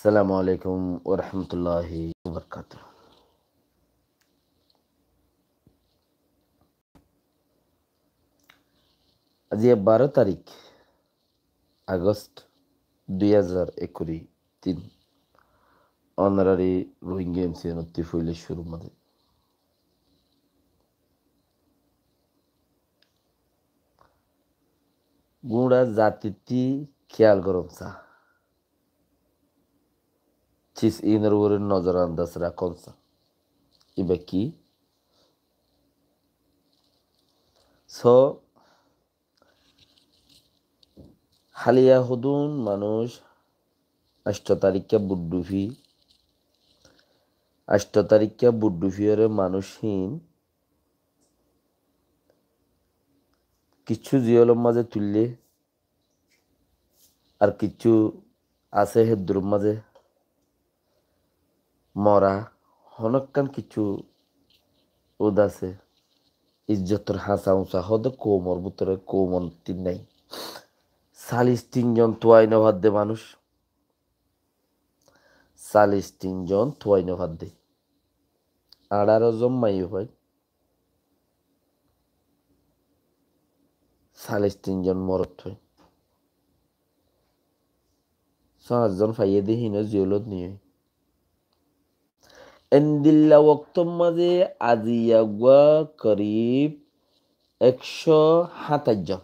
আসসালামু আলাইকুম ওরহমতুল্লাহি ওবরকাতুহ। আজি 12 তারিখ আগস্ট 2023 অনারারি রোহিঙ্গা এমসি নত্তি ফুইলে শুরু মাঝে গুড়া জাতিটি খেয়াল গরম চা চিস ইনের উপরে নজর আন্দাজ রাখুন চা ইবা কি সো হালিয়া হুদুন মানুষ 8 তারিখে বুড্ডুফিয়রে মানুষহীন কিছু জিয়লের মাঝে তুললে আর কিছু আছে হেদ্রুর মাঝে মরা হনকান কিছু ওদ আছে ইজ্জতর হাসা উঁচা হদে কোমর ভিতরে কোমর তিন নাই 43 জন তোয়াই নভাদ দে মানুষ 43 জন তোয়াই নভাদ দে 18 জন মাই হয় 43 জন মরত হয় 5 জন ফাইয়ে দিয়ে হিনো জিওলত নিয়ে এন্দিল্লা ওক্তম মাঝে আজিয়াগুয়া করিব 127 জন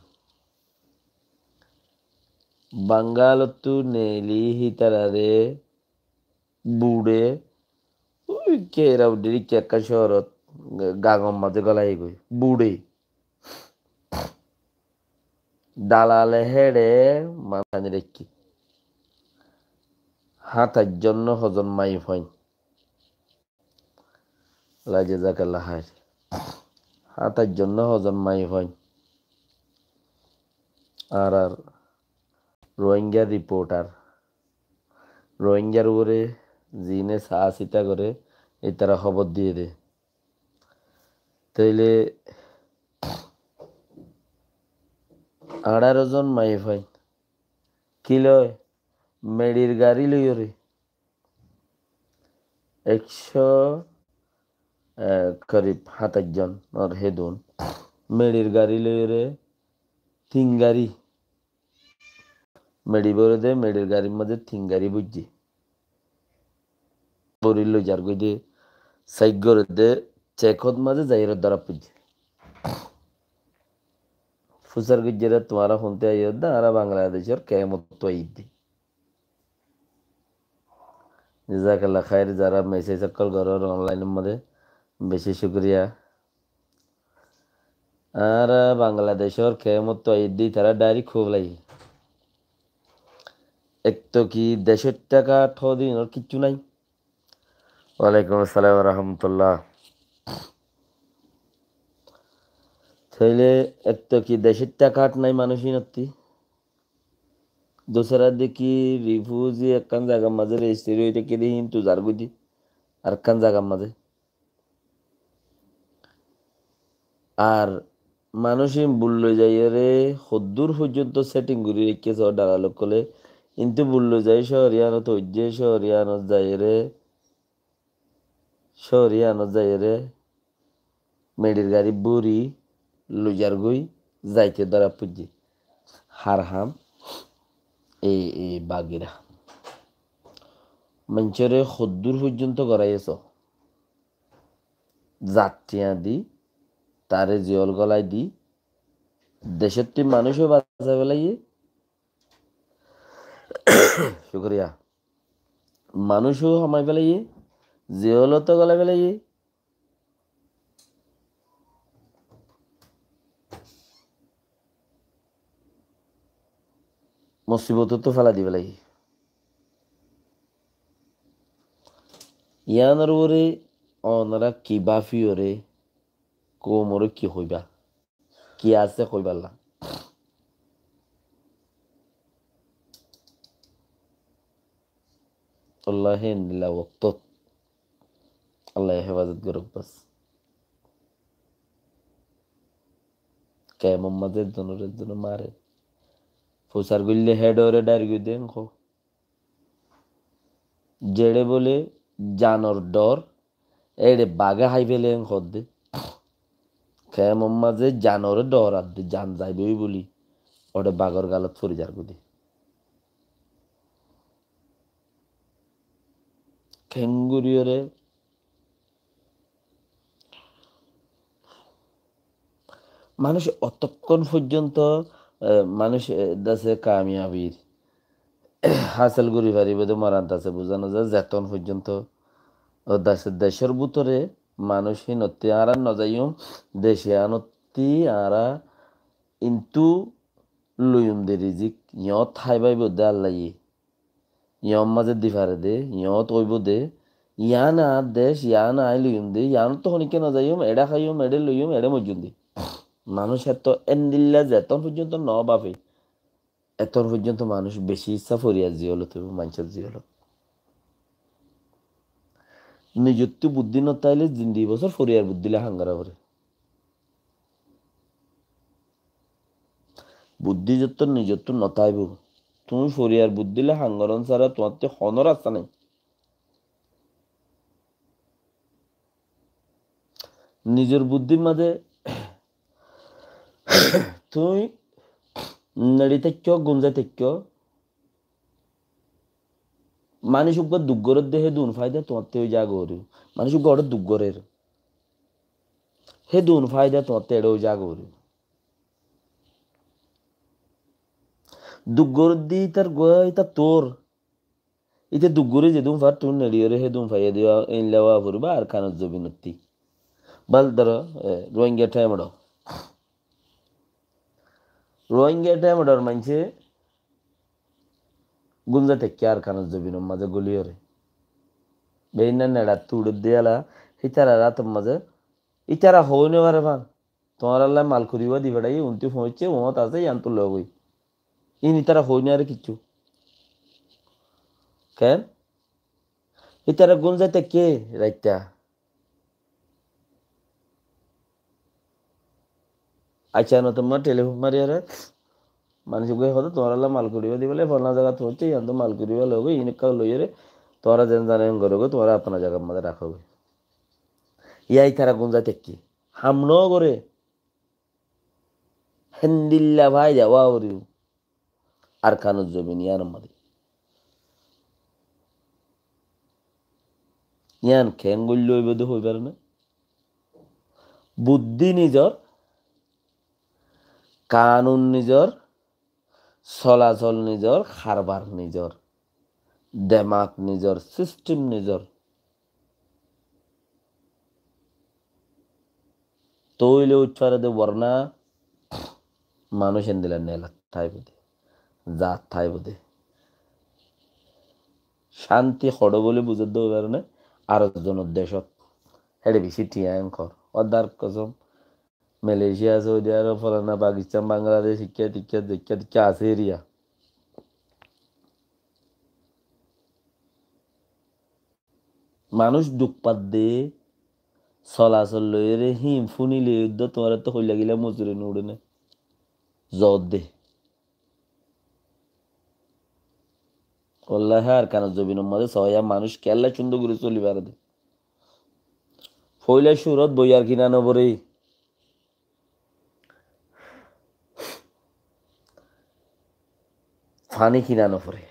বাঙ্গালতু নেলি হিতারারে বুড়ে ওই কেরাও ডিরিকে একটা শহরত গাগম মাঝে গলাই গই বুড়ে দালালে হেড়ে মাথানি রেখি 27 জন হজন মাই ফাইন লাজে জাকাল্লা হায় 27 জন হজন মাই ফাইন আর রোহিঙ্গা রিপোর্টার রোহিঙ্গার উপরে জিনে সাহসিতা করে এই তারা খবর দিয়ে দে তাইলে 18 জন মাই ফাইন কি লয় মেডির গাড়ি লই রে 100 করিব 27 জন আর হেদুন মেডির গাড়ি লই রে 3 গাড়ি মেডি বলে দে মেডির গাড়ির মধ্যে 3 গাড়ি বুঝছি বরিল যার কই দে সাইড করে দে চেকত মাঝে যাইরে ধরা পুজি ফুসার গিজেরা তোমারা শুনতে আইয়ো না আর বাংলাদেশের কেমত তো ঈদ জাজাকাল্লাহ খায়ের যারা মেসেজ সকল ঘরের অনলাইনের মধ্যে বেশি শুক্রিয়া আর বাংলাদেশের কেমত তো ঈদ দি তারা ডাইরেক্ট খুব লাগে এক তো কি 1.5 টাকা দিন আর কিচ্ছু নাই ওয়ালাইকুম আসসালাম রহমতুল্লাহ তাইলে এক তো কি 1.5 টাকা নাই মানুষই নত্তি দোসরা দেখি রিফিউজি একখান জায়গার মাঝে রেজিস্ট্রি হইতে কেটে কিন্তু যার গুদি আর একখান জায়গার মাঝে আর মানুষই বুল্লো যাইরে হদ্দূর পর্যন্ত সেটিং করে রেখেছে ডালালো কলে কিন্তু বুল্লো যাই শহরিয়ানত হইজে শহরিয়ানত যাইরে মেডির গাড়ি বুড়ি লুজার গই যাইতে ধরা পুজি হারহাম এই বাগিরা মঞ্চরে হদ্দূর পর্যন্ত গড়াইয়েছ যাত্রিয়া দি তারে জিয়ল গলায় দি দেশের টি মানুষও বাঁচা বেলাইয়ে শুক্রিয়া মানুষও সময় বেলাইয়ে জিয়লও তো গলা বেলাইয়ে মুসিবত তো ফেলা দিবে লাগে ইয়ানোর ওরে অনারা কি বাফি ওরে কোমরে কি হইবা কি আছে কইবাল্লা আল্লাহ নিলা ওক্ত আল্লাহ হেফাজত করুক বাস কে মোহাম্মদের জন্য মারে ফুসার গুললে হেড ওরে ডার গই দেন খো যেড়ে বলে জানর ডর এড়ে বাঘে হাই ফেলে হদ্দে খেমন মাঝে জানরে ডর আর জান যাইবে বলি ওটা বাঘর গালত ফরি যার গুদি খেঙ্গুরিয়রে মানুষ অতক্ষণ পর্যন্ত মানুষ দাসে কামিয়াবির হাসিল করি পারিব মারান আছে বোঝানো যায় যেতন পর্যন্ত দেশের ভিতরে মানুষই নতি আরা নজাইম দেশে আনতি আরা ইন্তু লইম দে রিজিক ইয়ত খাইবাই বোধে আল্লাহ ইয়ম মাঝে দিফারে দে ইয়ত ওইব দে ইয়ান আর দেশ ইয়ান আই লইম দে ইয়ান তো হনিকে নজাইম এডা খাইম এডে লইম এডে মজুম দি মানুষ এত এন্দিল্লা যেতন পর্যন্ত ন বাপে এতন পর্যন্ত মানুষ বেশি ইচ্ছা ফরিয়া জিয়লো তো মানুষের জিয়লো নিজত্ব বুদ্ধি নতাইলে জিন্দি বছর ফরিয়ার বুদ্ধিলে হাঙ্গারা করে বুদ্ধি যত নিজত্ব নতাইব তুমি ফরিয়ার বুদ্ধিলে হাঙ্গরন ছাড়া তোমার তো হনর আসা নাই নিজের বুদ্ধির মাঝে তুই নেড়ি থেক্য গুঞ্জা থেক্য মানুষ উপর দুগ্গরের দেহে দুন ফায়দা তোমার তো যা গরু মানুষ গড়ের দুগ্গরের হে দুন ফায়দা তোমার তো এড়েও যা গরু দুগ্গর দি তার গোয়া এটা তোর ইতে দুগ্গরে যে দুম ফার তুই নেড়িয়ে হে দুম ফাইয়া দিবা ইন লেওয়া ফুরবা আর খানত জবি নতি বাল ধরো রোহিঙ্গা টাইমড় রোহিঙ্গা টাইমড়র মানছে গুঞ্জা থেকে আর খানত জবি মাঝে গলিয়রে বেইনা নেড়া তুড় দিয়ালা হিতারা রাত মাঝে ইতারা হইনে পারে ভান তোমার আল্লাহ মাল করিবা দিবাটাই উনতি পৌঁছে মত আছে ইয়ান্ত লগই ইনি তারা হইনি আর কিছু কেন ইতারা গুঞ্জাতে কে রাইতা আচ্ছা না তোমার টেলিফোন মারিয়ারে মানুষকে হতো তোমার আল্লাহ মাল করিবা দিবলে ফলনা জায়গা তো হচ্ছে ইয়ান্ত মাল করিবা লগে ইনকা লইরে তোরা যেন জানে গরগে তোরা আপনার জায়গার মধ্যে রাখবে ইয়াই তারা গুঞ্জাতে কি হামনো করে হেন্দিল্লা ভাই যাওয়া ওরিও আর কানুর জমিন ইয়ার মধ্যে ইয়ান খেঙ্গুল লইবে তো হইবার না বুদ্ধি নিজর কানুন নিজর চলাচল নিজর খারবার নিজর দেমাক নিজর সিস্টেম নিজর তৈলে উচ্চারে দে বর্ণা মানুষ এন্দিলা নেলা থাই বোধে জাত থাই বোধে শান্তি হড় বলে বুঝে দেবো কারণে আরো জনের দেশত হেডে বেশি টিয়াং কর অদার কসম মালয়েশিয়া সৌদি আরব ফলানা পাকিস্তান বাংলাদেশ শিক্ষা টিক্ষা দীক্ষা টিক্ষা আছে এরিয়া মানুষ দুঃপাত দে চলাচল লইরে হিম ফুনিলে যুদ্ধ তোমার তো হইলা গিলা মজুরে নুড়ে নে জত দে আল্লাহ আর কান জবিনের মধ্যে সয়া মানুষ কেল্লা সুন্দর করে চলিবার দে ফইলা সুরত বইয়ার কিনা নবরে ফানি কিনা নপরে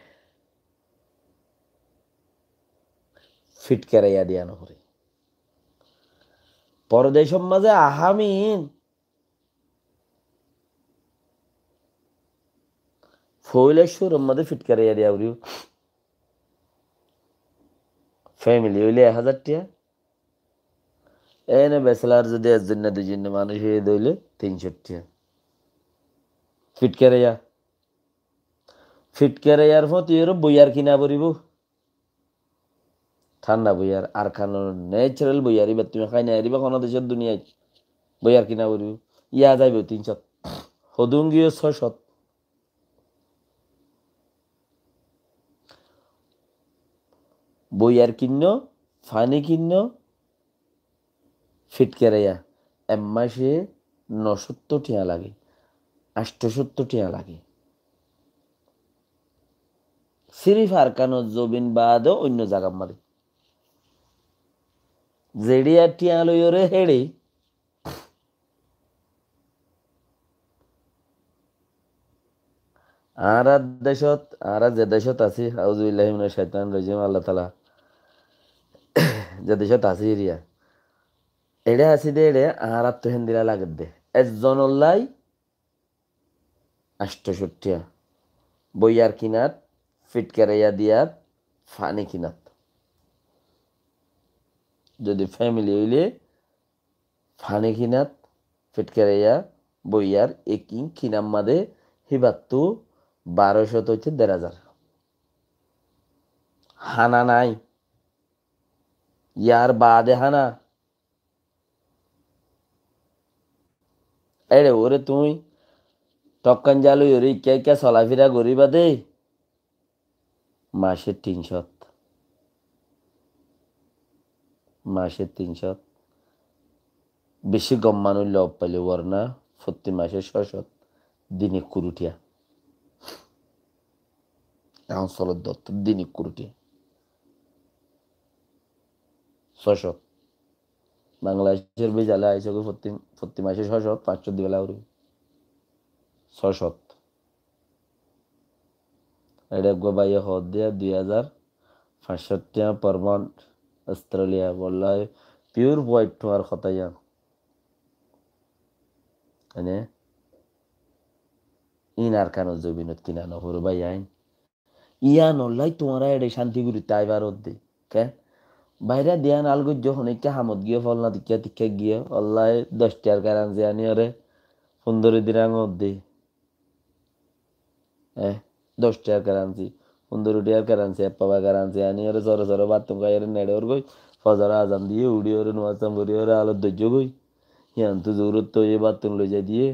ফিট কেরাইয়া দিয়া নপরে পরদেশের মাঝে আহামিন ফইলা সুরের মধ্যে ফিট কেরাইয়া দিয়া উড়িও ফ্যামিলি হইলে 1000 টিয়া এনে বেসলার যদি একজন না দুজন মানুষ হয়ে দইলে 300 টিয়া ফিট কেরাইয়ার ফত এর বইয়ার কিনা পড়িব ঠান্ডা বইয়ার আর খান ন্যাচারাল বইয়ারি বা তুমি খাই না এরিবা কোনো দেশের দুনিয়ায় বইয়ার কিনা পড়িব ইয়া যাইব 300 হদুঙ্গিও 600 বইয়ার কিন্ন ফানি কিন্ন ফিট কেরাইয়া এক মাসে 970 টিয়া লাগে 870 টিয়া লাগে সিরিফ আরকানো জবিন বাদও অন্য জায়গা মারি জেডিয়া টিয়া লইরে হেড়ে আর দেশত আর যে দেশত আছি আউযুবিল্লাহি মিনাশ শাইতানির রাজিম আল্লাহ তাআলা যে দেশত আছি এরিয়া এড়ে আছি দে এড়ে আর তো হেন্দিরা লাগে দে একজন অল্লাই 68 বইয়ার কিনাত ফিটকারাইয়া দিয়াত ফানি কিনাত যদি ফ্যামিলি হইলে ফানি কিনাত ফিটকারাইয়া বইয়ার একই কিনাম মাদে হিবাত্তু 1200 হচ্ছে 1500 হানা নাই ইয়ার বাদে হানা এরে ওরে তুই টক্কান জালু ওরে ইকা ইকা চলাফেরা করিবা দে মাসে 300 মাসে 300 বেশি গম মানুষ লব পাইলে ওর না প্রতি মাসে 600 দিনে কুরুটিয়া এখন চলত দত্ত দিনে কুরুটিয়া 600 বাংলাদেশের বেজালে আইসে প্রতি প্রতি মাসে 600 500 দিবেলা ওরে 600 এটা গো বাইয়ে হদ দিয়া 2500 টাকা পার মান্থ অস্ট্রেলিয়া বললাই পিওর হোয়াইট তোমার কথা ইয়া মানে ইনার কানো জবিনত কিনা নহর ভাই আইন ইয়া নল্লাই তোমারা এডে শান্তি গুরি তাইবার দে কে বাইরে দিয়ান আলগো যখন একটা হামত গিয়ে ফল না টিকা টিকা গিয়ে আল্লাহ 10 টাকার কারেন্সি আনি ওরে 15 দিন দে 10 টাকার কারেন্সি 15 টাকার কারেন্সি পাবা কারেন্সি আনি ওরে সরো সরো বাতুম গায়ের নেড়ে ওর গই ফজর আজান দিয়ে উড়ি ওরে নোয়াসাম করি ওরে আলো দজ্জ গই হিয়ান তো জরুরত তো এই বাতুম লই যাই দিয়ে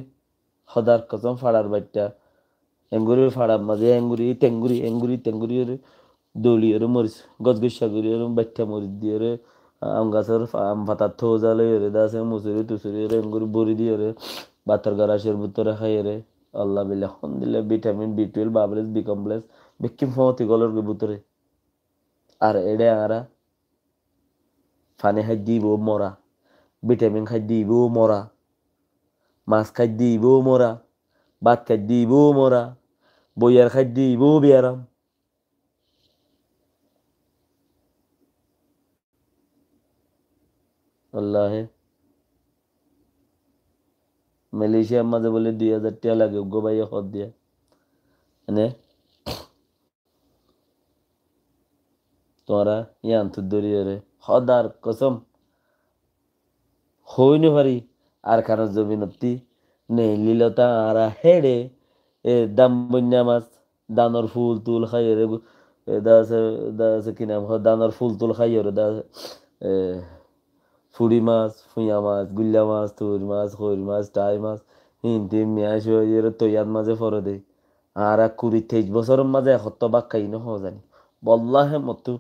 খদার কসম ফাড়ার বাচ্চা এঙ্গুরি ফাড়ার মাঝে এঙ্গুরি টেঙ্গুরি এঙ্গুরি টেঙ্গুরি ওরে দলি ওরে মরিচ গছ গছা করি ওরে বাচ্চা মরিচ দিয়ে ওরে আম গাছের আম পাতার থো জালে ওরে দাসে মুসুরি টুসুরি ওরে এঙ্গুরি বড়ি দিয়ে ওরে বাতার গারাসের ভিতরে খাই ওরে আল্লাহ বিল্লাহ খন দিলে ভিটামিন B12 বাবলেস বি কমপ্লেক্স বেকিম ফমতি গলর ভিতরে আর এডে আরা ফানি খাই দিব মরা ভিটামিন খাই দিব মরা মাছ খাই দিব মরা ভাত খাই দিব মরা বইয়ার খাই দিব বিয়ারাম আল্লাহে মালয়েশিয়ার মাঝে বলে 2000 টাকা লাগে গো ভাই হদ দিয়া এনে তোরা ইয়ান তুই দরিয়ে রে হদার কসম হইনি পারি আর খানো জমিনতি নেই লীলতা আর হেডে দাম বন্যা মাছ দানর ফুল তুল খাই রে দাসে দাসে কি নাম দানর ফুল তুল খাই রে দা ফুড়ি মাছ ফুঁয়া মাছ গুল্লা মাছ তুর মাছ খৈর মাছ টাই মাছ হিন্তি মিয়াশ হয়ে তৈয়ার মাঝে ফরে দেয় আর 20-23 বছরের মাঝে হত বাক খাই ন জানি বল্লাহে মতো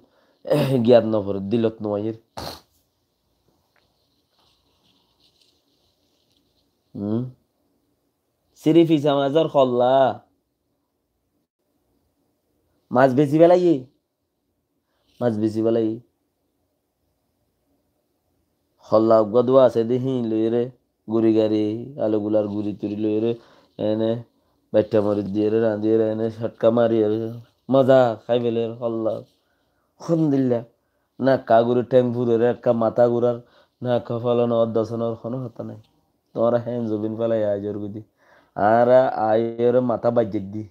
জ্ঞান নপরে দিলত নোয়াইয়ের হুম সিরি ফিসা মাছর খল্লা মাছ বেশি বেলাই মাছ বেশি বেলাই খল্লা গদুয়া আছে দেখি লইরে গুড়ি গাড়ি আলুগুলার গুড়ি তুড়ি লইরে এনে বাইটা মরিচ দিয়ে রাঁধিয়ে এনে ছটকা মারি মজা খাই ফেলে খল্লা খন দিল্লা না কা গুড়ি ঠ্যাং ফুরের একটা মাথা গুড়ার না কা ফলানো অর্ধসনের কোনো হতা নাই তোমরা হ্যাঁ জবিন ফেলাই আজর গুদি আর আয়ের মাথা বাজ্যেক দি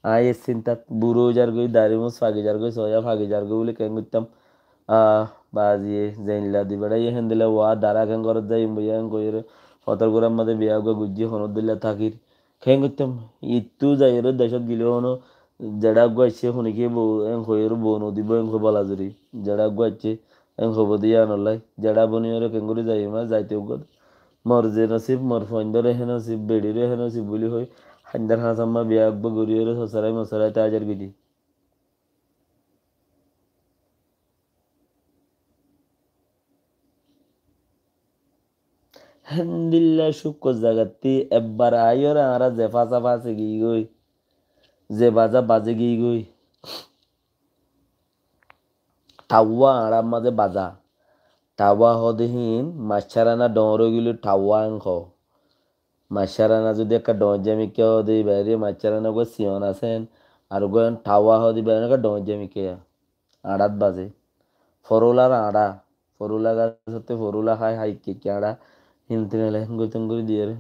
আয়ের চিন্তাত বুড়ো যার গই দাড়ি মুছ ফাঁকি যার গই সয়া ফাঁকি যার গই বলে কেন করতাম বাজিয়ে জেনলা দি বেড়াই হেন দিলে ওয়া দাঁড়া কেন ঘরত যাই বইয়া কইরে ফতর গোড়ার মধ্যে বিয়া গো গুজি হনত দিলে থাকির খেন করতাম ইট্টু যাই রে দেশত গিলে হনো জেডা গাইছে শুনিকে বউ এং হইর বউ নদী এং হো বলাজুরি জেডা গাইছে এং হব দিয়া নলাই জেডা বনি ওরে কেঙ্গুরি যাই মা যাইতে গদ মর যে নসিব মর ফন্দরে হে নসিব বেড়িরে হে নসিব বলি হই হান্দার হাসাম্মা বিয়া আকবো গরিয়রে সসারাই মশারাই তাজার গিদি হেন্দিল্লা শুক্র জাগাতি একবার আইয়র আরা যে ফাঁসা ফাঁসে গিয়ে গই যে বাজা বাজে গিয়ে গই টাওয়া আড়ার মাঝে বাজা টাওয়া হদহীন মাছারানা ডর গিল টাওয়া অঙ্ক মাছারানা যদি একটা ডর জামি কেউ দিই বাইরে মাছারানা গো সিয়ন আছেন আর গোয়েন টাওয়া হদি বাইরে ডর জামি কে আড়াত বাজে ফরুলার আড়া ফরুলা গাছ হতে ফরুলা খাই হাই কে আড়া হিনতে মেলে হেঙ্গুর তেঙ্গুরি দিয়ে রে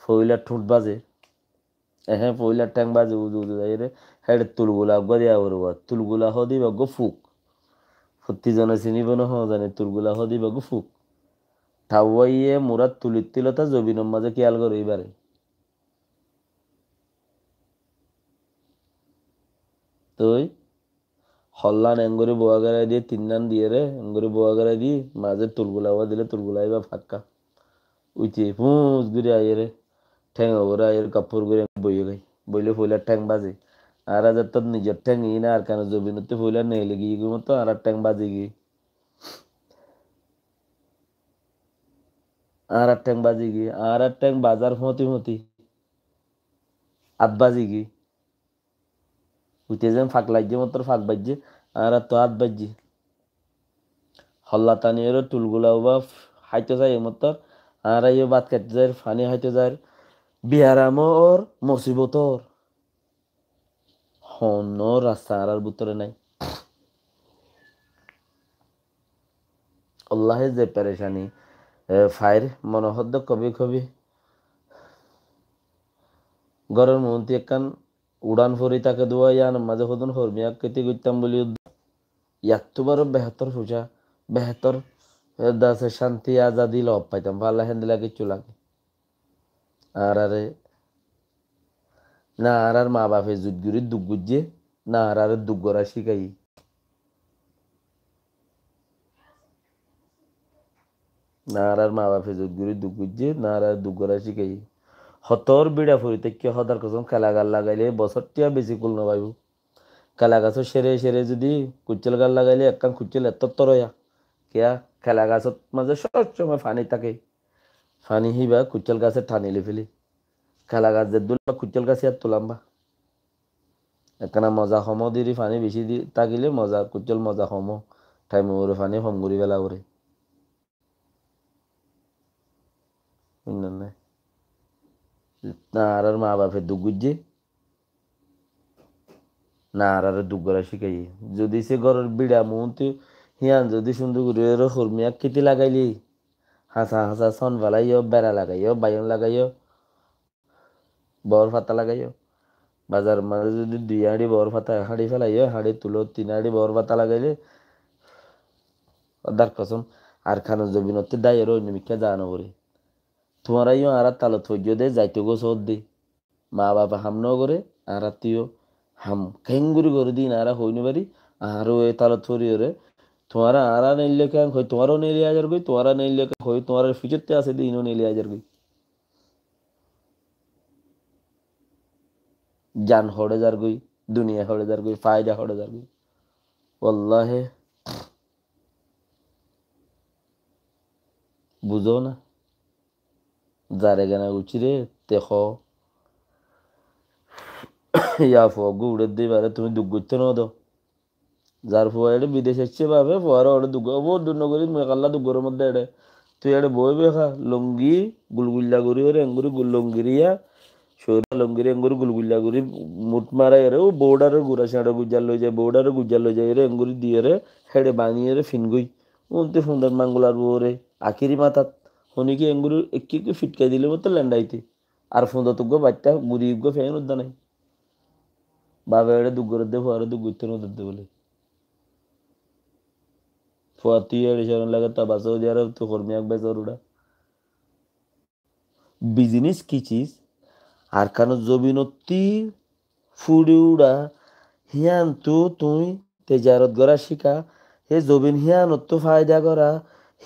ফইলার ঠোঁট বাজে হ্যাঁ ফইলার ট্যাং বাজে উজু উজু যাই রে হ্যাঁ তুলগুলা গদিয়া বরবা তুলগুলা হদি বা গো ফুক ফুত্তি জনে চিনিব নহ জানে তুলগুলা হদি বা গো ফুক ঠাউয়াইয়ে মুরাদ তুলির তিলতা জবিনের মাঝে খেয়াল করে এবারে তুই হল্লান এঙ্গরি বোয়া গাড়াই দিয়ে তিন নান দিয়ে রে এঙ্গরি বোয়া গাড়াই দিয়ে মাঝে তুলগুলা হওয়া দিলে তুলগুলা এবার ফাঁকা উইতে ফুঁস ঘুরে আইয়ে রে ঠ্যাং ওরে আইয়ের কাপড় করে বইয়ে গাই বইলে ফইলার ঠ্যাং বাজে আর আজ তোর নিজের ঠ্যাং ই না আর কেন জবিনতে ফইলার নেই লেগে গিয়ে মতো আর ঠ্যাং বাজে গিয়ে আর ঠ্যাং বাজে গিয়ে আর ঠ্যাং বাজার ফতি ফতি আত বাজে গিয়ে উঠে যান ফাঁক লাগছে মতো ফাঁক বাজছে আর তো হাত বাজছে হল্লা টানিয়ে টুলগুলা বা হাইতে যায় মতো আর আইও বাত কাটতে যায় ফানি হাইতে যায় বিহারাম ওর মুসিবত ওর হন রাস্তা আর ভিতরে নাই আল্লাহে যে পেরেশানি ফাইর মনোহদ্দ কবি কবি ঘরের মন্ত্রী একখান উড়ান ফরি তাকে দোয়া ইয়ান মাঝে হদন হরমিয়া কেতি করতাম বলি ইয়াত্তুবারও বেহতর ফুজা বেহতর দাসে শান্তি আজাদি লব পাইতাম ভাল্লা হেন্দিলা কিচ্ছু লাগে আর আরে না আর মা বাপে জুদগুরি দুঃখ গুজে না আর দুঃখ গড়া শিখাই না আর মা বাপে জুদগুরি দুঃখ গুজে না আর দুঃখ গড়া শিখাই হতর বিড়া ফুরিতে কি হদার কসম খেলা গাল লাগাইলে বছরটিয়া বেশি কুল নবাইব খেলা গাছও সেরে সেরে যদি কুচল গাল লাগাইলে একখান কুচল এত তরয়া কেয়া খেলা গাছত মাঝে সব সময় ফানি থাকে ফানি হিবা কুচল গাছে টানিলে ফেলি খেলা গাছ যে দুল কুচল গাছে আর তুলাম বা একখানা মজা সম দিরি ফানি বেশি দি থাকিলে মজা কুচল মজা সম টাইম ওরে ফানি হম ঘুরি বেলা করে নাই না আর মা বাপের দুঃখ গুজে না আর দুঃখ গড়া শিখাই যদি সে ঘরের বিড়া মুহূর্তে হিয়ান যদি সুন্দর করে হরমিয়া খেতে লাগাইলি হাসা হাসা সন ফেলাইও বেড়া লাগাইও বায়ন লাগাইও বর ফাতা লাগাইও বাজার মাঝে যদি দুই হাঁড়ি বর ফাতা হাঁড়ি ফেলাইও হাঁড়ি তুলো তিন হাঁড়ি বর ফাতা লাগাইলে দার কসম আর খানো জমিনতে দায়ের ওই নিমিকা জানো করে তোমারাইও আর তালো থৈর্য দে যাইতে গো সদ দে মা বাবা হাম ন করে আর আত্মীয় হাম খেঙ্গুরি করে দিন আর হইনি পারি আরও এ তালো থরি রে তোমারা আরা নেইলে কেন হই তোমারও নেইলে আজার গই তোমারা নেইলে হই তোমার ফিচরতে আছে দিনও নেইলে আজার গই জান হড়ে যার গই দুনিয়া হড়ে যার গই ফায়দা হড়ে যার গই ওল্লাহে বুঝো না যারে গানা উচিরে তেখ ইয়া ফগু উড়ে দিবারে তুমি দুঃখ করতে না দাও যার ফুয়া এটা বিদেশ এসছে ভাবে ফুয়ারা ওটা দুঃখ ও দূর নগরী মেঘাল্লা দুঃখের মধ্যে এড়ে তুই এটা বই বেখা লঙ্গি গুলগুল্লা করি ওরে এঙ্গুরি লঙ্গিরিয়া সৈরা লঙ্গিরি এঙ্গুরি গুলগুল্লা করি মুট মারা এরে ও বৌডারের গুড়া সেঁড়ে গুজার লই যায় বৌডারের গুজার লই যায় এরে এঙ্গুরি দিয়ে রে হেড়ে বানিয়ে রে ফিনগুই উনতে সুন্দর মাঙ্গুলার বউরে আখিরি মাথাত হনিকে এঙ্গুরি একটি ফিটকাই দিলে মতো ল্যান্ডাইতে আর ফুন্দা তুগ্য বাচ্চা গুড়ি উগ্য ফেন উদ্দা নাই বাবা এড়ে দুঃখ করে দে ফুয়ারে দুঃখ করতে না বলে ফুয়াতি এড়ে শরণ লাগে তা বাসো যারা তো কর্মী এক বেজার উড়া বিজনেস কি চিজ আর কারণ জমিনতি ফুড়ি উড়া হিয়ান তো তুই তেজারত গড়া শিকা হে জবিন হিয়ানত তো ফায়দা করা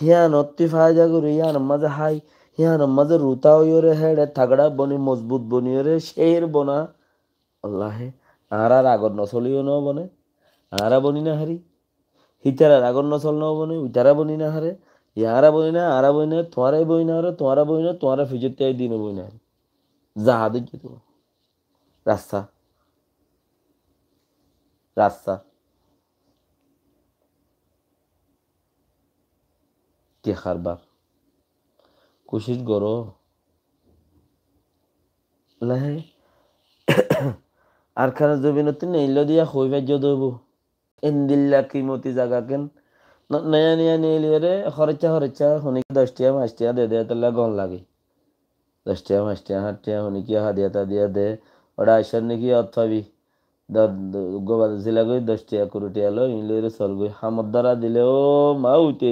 হিয়ানত তুই ফায়দা করি হিয়ান মাঝে হাই হিয়ান মাঝে রুতা হইরে হেড়ে থাগড়া বনি মজবুত বনিরে শের বনা আল্লাহে আর আগর নচলিও ন বনে আরা বনি না হারি হিতারা আগর নচল ন বনে উইতারা বনি না হারে ইয়ারা বই না আরা বই না তোমারাই বই না আরো তোমারা বই না তোমারা ফিজতে দিনে বই না জাহাজ যেত রাস্তা রাস্তা কে খারবার কোশিশ করো লাহে আর খানা জমিনতে নেইল দিয়া হই ভাজ্য দেব এন্দিল্লা কিমতি জায়গা কেন নয়া নিয়া নিয়ে রে খরচা হনিক 10 টাকা 5 টাকা দে দে তাহলে গন লাগে 10 টাকা 5 টাকা 8 টাকা হনিকি হাদিয়া তা দিয়া দে ওটা আইসার নাকি অর্থ পাবি গোবাদ জিলা গই 10 টাকা কোটি আলো ইনলে সর গই হামদ দ্বারা দিলে ও মা উইতে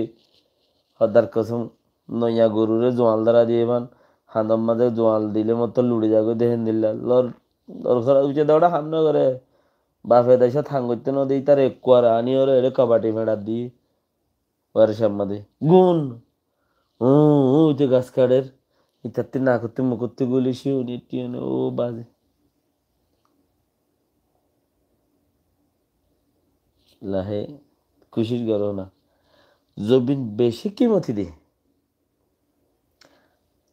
হদার কসম নয়া গরুরে জোয়াল দ্বারা দিয়ে মান হান্দম মাঝে জোয়াল দিলে মতো লুড়ে যাগো দেহেন দিল্লা লর দরকার উঠে দেওয়াটা হামনা করে বাপে দেশে থাঙ্গতে নদী তার এক কোয়ার আনি ওরে এরে কবাটি মেড়া দি ওর সামনে গুণ উইতে গাছ কাঠের ইতাতে না করতে মুখতে গুলি শিউনি টিউনে ও বাজে লাহে খুশির গরো না জবিন বেশি কিমতি দে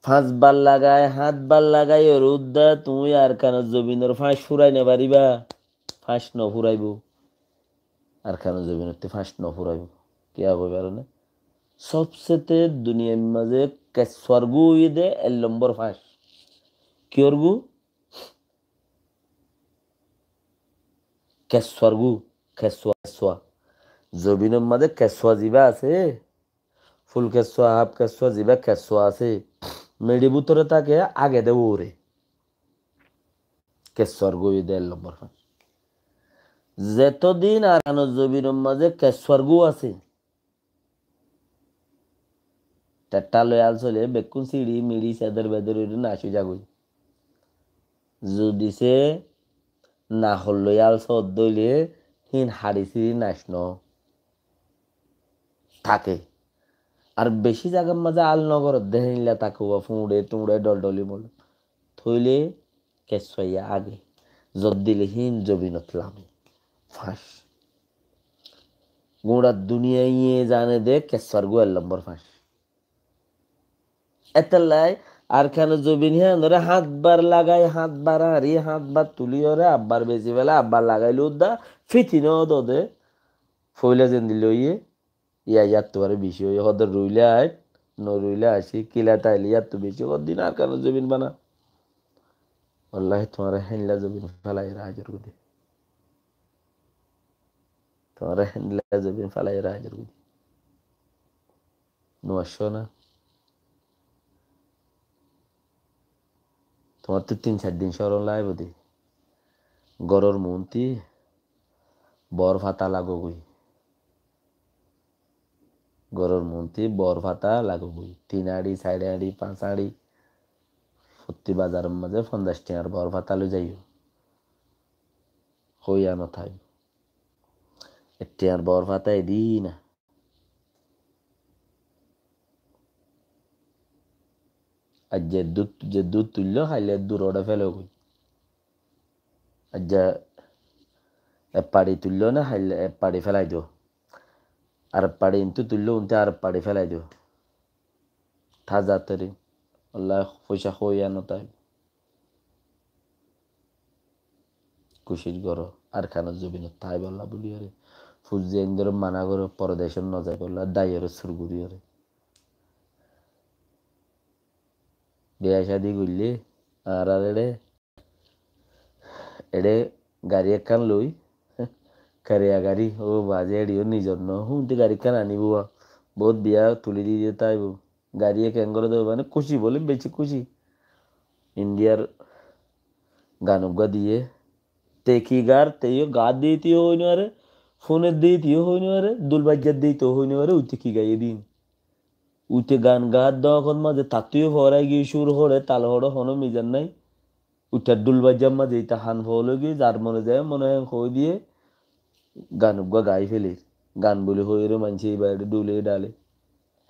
5 বার লাগায় 7 বার লাগাই ওর উদ্দা তুমি আর কেন জবিনের ফাঁস ফুরাই নে পারিবা ফাঁস ন ফুরাইব আর কেন জবিনের ফাঁস ন ফুরাইব কে হবে পারো না সবচেয়ে দুনিয়ার মাঝে স্বর্গু দে 1 নম্বর ফাঁস কি অর্গু কেশরগু কেশোয়া জবিনের মাঝে কেশোয়া জিবা আছে ফুল কেশোয়া হাফ কেশোয়া জিবা কেশোয়া আছে মেডি ভিতরে তাকে আগে দেব ওরে কেশরগু দে 1 নম্বর ফাঁস যতদিন আর জবিনের মাঝে কেশরগু আছে টেট্টা লয়াল চলে বেকুন সিঁড়ি মিড়ি সেদের বেদের নাচি যাগুই যদি সে না হল লয়াল সদ দইলে হিন হাড়ি সিঁড়ি নাচন থাকে আর বেশি জায়গার মাঝে আলনগর দেহিলা তাকুয়া ফুঁড়ে টুঁড়ে ডলডলি বল থইলে কেশাইয়া আগে জব দিলে হিন জবিনত লামে ফাঁস গোড়া দুনিয়া ইয়ে জানে দে কেশর গো 1 নম্বর ফাঁস এতলাই আর কেন জবিন হ্যাঁ ধরে 7 বার লাগাই 7 বার হারি 7 বার তুলি ওরে আব্বার বেশি বেলা আব্বার লাগাইলে উদ্দা ফিতিন দে ফইলা যেন দিল ইয়ে ইয়ার তো আরে বেশি হয়ে হদের রুইলে আয় ন রুইলে আসি কিলা তাইলে ইয়ার তো বেশি দিন আর কেন জবিন বানা আল্লাহ তোমার হেনলা জবিন ফেলাই রাজের গুদি তোমার হেনলা জবিন ফেলাই রাজের গুদি নোয়াশো না তোমার তো 3-4 দিন সরল লাইব দি গরর মন্তি বর ফাতা লাগো গুই গরর মন্তি বর ফাতা লাগো গুই 3 আড়ি 4 আড়ি 5 আড়ি সত্যি বাজারের মাঝে 50 টাকার বর ফাতা লই যাইও হইয়া ন থাই টাকার বর ফাতাই দি না আর যে দুধ তুললো খাইলে দূর ওটা ফেলে গুই আর যা পাড়ি তুললো না খাইলে পাড়ি ফেলাই দিও আর পাড়ি ইন্তু তুললো উনতে আর পাড়ি ফেলাই দিও থাজা তরি আল্লাহ পয়সা হইয়া ন তাই খুশির গরো আর খানা জবিন তাই বললা বলি আরে ফুজি ইন্দর মানা করে পরদেশের ন যায় বললা দাইয়ের সুরগুড়ি আরে বিয়া শাদি করলে আর আর এড়ে গাড়ি একখান লই কারিয়া গাড়ি ও বাজে এড়িও নিজর ন হুঁতে গাড়ি খান আনিব বহুত বিয়া তুলি দিয়ে তাইব গাড়ি কেন করে দেবো মানে খুশি বলে বেশি খুশি ইন্ডিয়ার গানুগা দিয়ে তেকি গার তেইও গা দিতেও হই নারে ফোনের দিতেও হই নারে দুলবাজ্জার দিতেও হই নারে উইতে কি গাইয়ে দিন উইতে গান গাত দখন মাঝে তাতুও হরাই গিয়ে সুর হরে তাল হড় হনো মিজান নাই উইটার দুলবাজ্জার মাঝে ইটা হান ফলে গিয়ে যার মনে যায় মনে হয় হই দিয়ে গানুগা গাই ফেলে গান বলে হই রে মানছে এই বাইরে ডুলে ডালে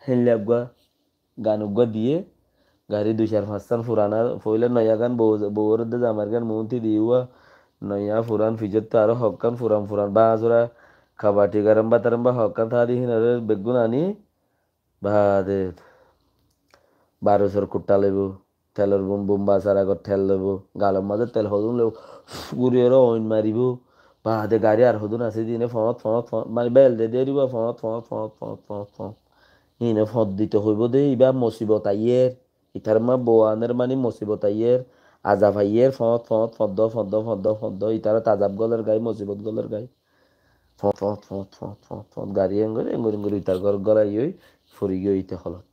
হেনলে আবগা গানুগা দিয়ে গাড়ি 2-4-5 ফুরানা ফইলে নয়া গান বউর জামার গান মন্তি দিওয়া নয়া ফুরান ফিজত তো আরো হকান ফুরান বাজরা খাবাটি গারাম্বা তারাম্বা হকান থাদি হিনারে বেগুন আনি বাদে 1200 কুট্টা লইব তেলের বুম বুম বাসার আগত তেল লইব গালের মাঝে তেল হদুন লইব গুড়িয়েরও অইন মারিব বাদে গাড়ি আর হদুন আছে দিনে ফত ফত ফত মানে বেল দে দিয়ে দিব ফত ফত ফত ফত ফত ফত ইনে ফত দিতে হইব দে ইবা মুসিবত আইয়ের ইতার মা বোয়ানের মানে মুসিবত আইয়ের আজাব আইয়ের ফত ফত ফদ্দ ফদ্দ ফদ্দ ফদ্দ ইতারা তাজাব গলের গাই মুসিবত গলের গাই ফত ফত ফত ফত ফত ফত গাড়ি এঙ্গরি ইতার ঘর গড়াই ওই ফুরি গিয়ে ইতে হলত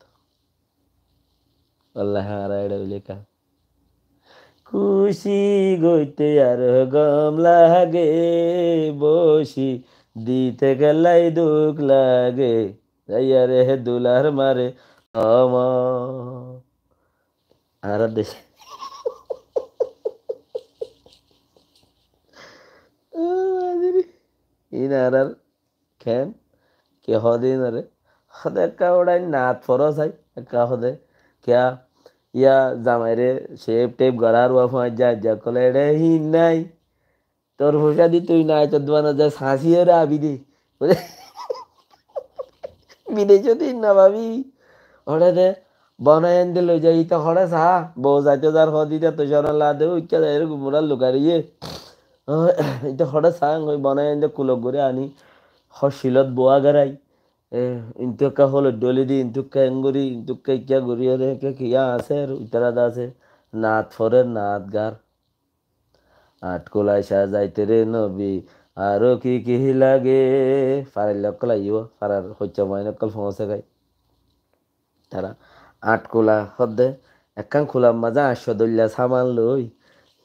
আল্লাহ আর এটা লেখা খুশি গইতে আর গম লাগে বসি দিতে গেলাই দুঃখ লাগে যাইয়া রে দুলার মারে অম আর দেশে ইনার কেন কে হদিন রে হদে কা ওড়াই নাথ ফরস আই কা হদে क्या या জামাইরে শেপ টেপ গড়ার ওয়া যা কলে রে হি নাই তোর ভুষা দি তুই নাই তোর দোয়ানো যা শাঁসিয়ে রে আবি দি বিদেশ দিন না ভাবি ওরে দে বনায় এনে লই যাই তো হরে সা বউ যাইতে যার হদি দে তো সরা লা দে উচ্চা যাই রে গুমরা লুকারিয়ে এটা হরে সা ওই বনায় এনে কুলক করে আনি হশিলত বোয়া গারাই ইন্তুকা হলো ডলি দি ইন্তুকা এঙ্গুরি ইন্তুকা ইয়া গুরি রে কে কিয়া আছে উত্তরা দা আছে নাথ ফরের নাথ গার আটকোলায় সাজাইতে রে নবী আরো কি কি লাগে ফারার লক্কল আইব ফারার হচ্ছ মাই নক্কল ফমসে গাই তারা আটকোলা হদ্দে একখান খোলার মাজা 800 সামান লই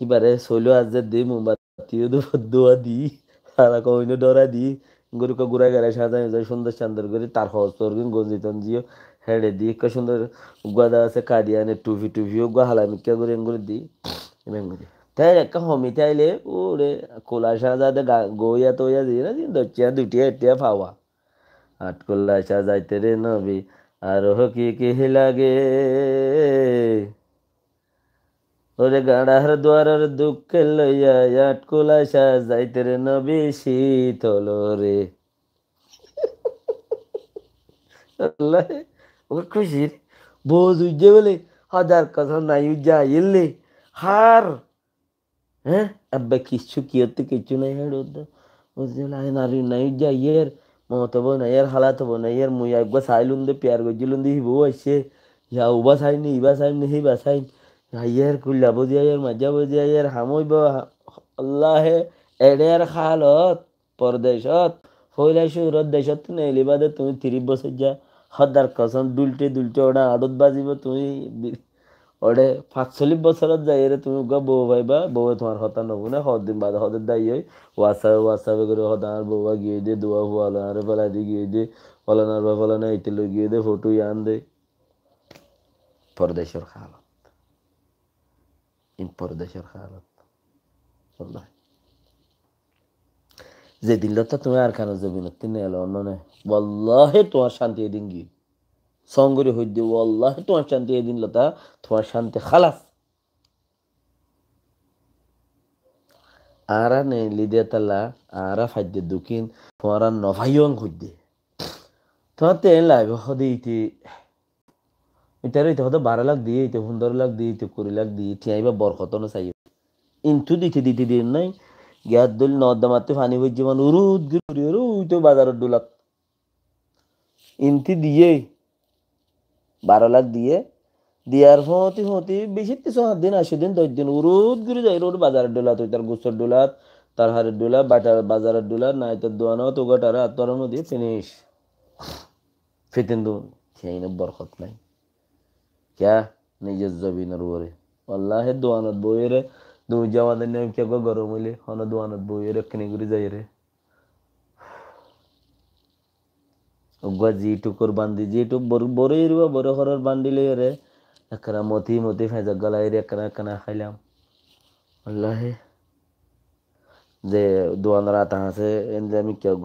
এবারে চইলো আজ যে দি মোমবাতিও দোয়া দি তারা কইনো ডরা দি গরুকে গুড়া গেড়ে সাজাই যায় সুন্দর চান্দর করে তার হস্তর গঞ্জি তঞ্জিও হেড়ে দি কে সুন্দর গাদা আছে কাদিয়ানে টুফি টুফিও গা হালামিকা করে এঙ্গুরি দি এঙ্গুরি তাই একটা হমিতে আইলে ওরে কোলা সাজাতে গইয়া তইয়া দিয়ে না দিন দচ্চিয়া দুটিয়া এটিয়া পাওয়া আটকোলা সাজাইতে রে নবী আর কি কি লাগে ওরে গাড়ার দুয়ারের দুঃখে লইয়া আটকোলা সাজাইতে রে নবী শীতল রে আল্লাহ ও খুশির বোঝ উজ্জে বলে হাজার কথা নাই উজ্জা এলে হার হ্যাঁ আব্বা কিচ্ছু কি হতে কিচ্ছু নাই হ্যাঁ বুঝতে নারী নাই উজ্জা ইয়ের মমতা না ইয়ার হালাত হবো না ইয়ার মুই একবার সাইলুন দে পেয়ার গজিলুন দি হিবো আইসে ইয়া উবা সাইনি ইবা সাইনি হিবা সাইন ইয়ার কুল্লা বজিয়া ইয়ার মাজা বজিয়া ইয়ার হামইব আল্লাহে এডের খালত পরদেশত ফইলাই সুরত দেশত নেইলি বাদে তুমি 30 বছর যা হদার কসম দুলটে দুলটে ওটা আড়ত বাজিব তুমি ওরে 45 বছরত যাই রে তুমি গা বউ ভাইবা বউ তোমার হতা নবু না দিন বাদে হদের দাই হই ওয়াসাবে করে হদার বউয়া গিয়ে দে দোয়া হুয়ালা আরে ফেলা দিয়ে গিয়ে দে ফলানার বা ফলানা ইতে গিয়ে দে ফটো আন দে পরদেশের হালত ইন পরদেশের হালত যেদিন লতা তুমি আর খানো জমিন তিনি এলো অন্য বল্লাহে তোমার শান্তি এদিন গিয়ে সঙ্গরি হইতে ওয়াল্লাহি তোমার শান্তি এদিন লতা তোমার শান্তি খালাস আরা নে লিদে তালা আরা ফাইদে দুকিন তোমার নভাইয়ং হইতে তোমার তেল লাইব হদে ইতে ইতারে ইতে হদে 12 লাখ দিয়ে ইতে 15 লাখ দিয়ে ইতে 20 লাখ দিয়ে ঠিয়াইবা বরকতন চাই ইনটু দিতে দিতে দিন নাই গ্যাস দল নর্দমাতে পানি হইছে মানে উরুদ গিরি তো বাজারের 2 লাখ ইনতি দিয়ে 12 লাখ দিয়ে দিয়ার হতি হতি বেশি 3 দিন 80 দিন 10 দিন উরুদ গিরি যাই রোড বাজারের ডোলা তো তার গোসর ডোলা তার হারের ডোলা বাটার বাজারের ডোলা নাই তো দোয়ানো তো গটারা তোর মধ্যে ফিনিশ ফিতেন দু সেই না বরকত নাই ক্যা নিজের জবিনের উপরে আল্লাহে দোয়ানত বইরে দু জামাদের নেম কে গরম হইলে হন দোয়ানত বইরে কিনে ঘুরে যাই রে ওগা জিটুকুর বান্দি জিটুক বড় এরিবা বড় হরার বান্ডিলে রে একরা মতি মতি ফেজা গলাই রে একরা একরা খাইলাম আল্লাহে যে দোয়ান রাত আছে এনলে আমি কেউ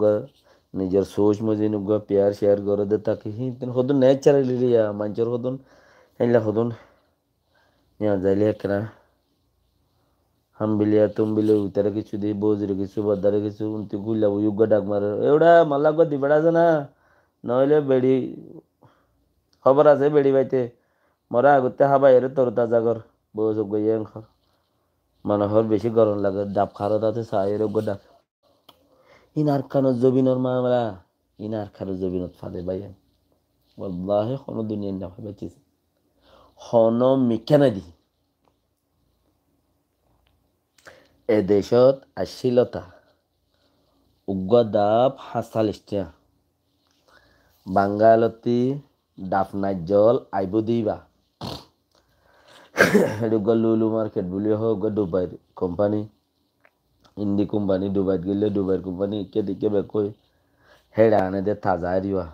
নিজের সোচ মজি নুগা প্যার শেয়ার করে দে তাকে হি হদুন ন্যাচারালি লিয়া মানুষের হদুন এনলে হদুন ইয়া যাইলে একরা हम बिलिया तुम बिले उतारे কিছু দি বজরে কিছু বদারে কিছু উনতি গুলা উগা ডাক মারে এওড়া মাল্লা গদি বড়া জানা নইলে বেড়ি খবর আছে বেড়ি বাইতে মরা আগতে হাবাই এর তোর তাজাগর বউ যোগ গইয়ে খর মানুষের বেশি গরম লাগে ডাব খারো তাতে চায়ের ডাব ইনার খানো জবিনর মামলা ইনার খানো জবিনত ফাদে বাইন ওয়াল্লাহি কোনো দুনিয়ার না ভাবেছিস হন মিকানা দি এ দেশত আশীলতা উগ্র ডাব হাসালিষ্টিয়া বাঙ্গালতি ডাব নাই জল আইব দিবা এটা লুলু মার্কেট বলি হোক দুবাইর কোম্পানি ইন্ডি কোম্পানি দুবাইত গেলে দুবাইর কোম্পানি ইকে দিকে বেকই হেডা আনে দে তাজা দিবা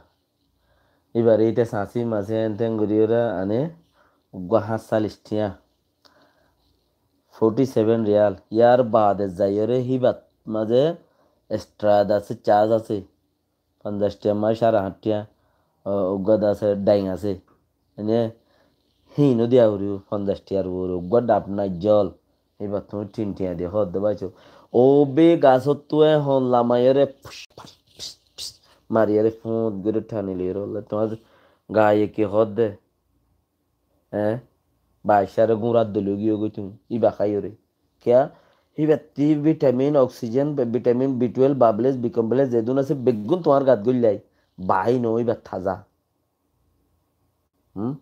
এবার এইটা সাঁচি মাছে এনতেন গড়িয়ে আনে উগ্র হাসালিষ্টিয়া 47 রিয়াল ইয়ার বাদে যাইরে হিবাত মাঝে এক্সট্রা আছে চার্জ আছে 50 টিয়া মাস 8.5 উগ্র আছে ডাইং আছে এনে হিনো দিয়া উড়িও 50 টিয়ার উড়ো উগ্র ডাব নাই জল এবার তুমি 3 টিয়া দিয়ে হদ দেবাইছো ও বে গাছত তুই হন লামাইরে মারিয়ারে ফুট করে ঠানিলি রলে তোমার গায়ে কি হদ দে হ্যাঁ বাইশারে গুঁড়ার দলীয় গিয়ে গই তুমি ইবা খাইরে क्या হিবাতি ভিটামিন অক্সিজেন ভিটামিন বি12 বাবলেস বি কমপ্লেক্স যেদুন আছে বেগুন তোমার গাত গইলাই বাই নই বা তাজা হুম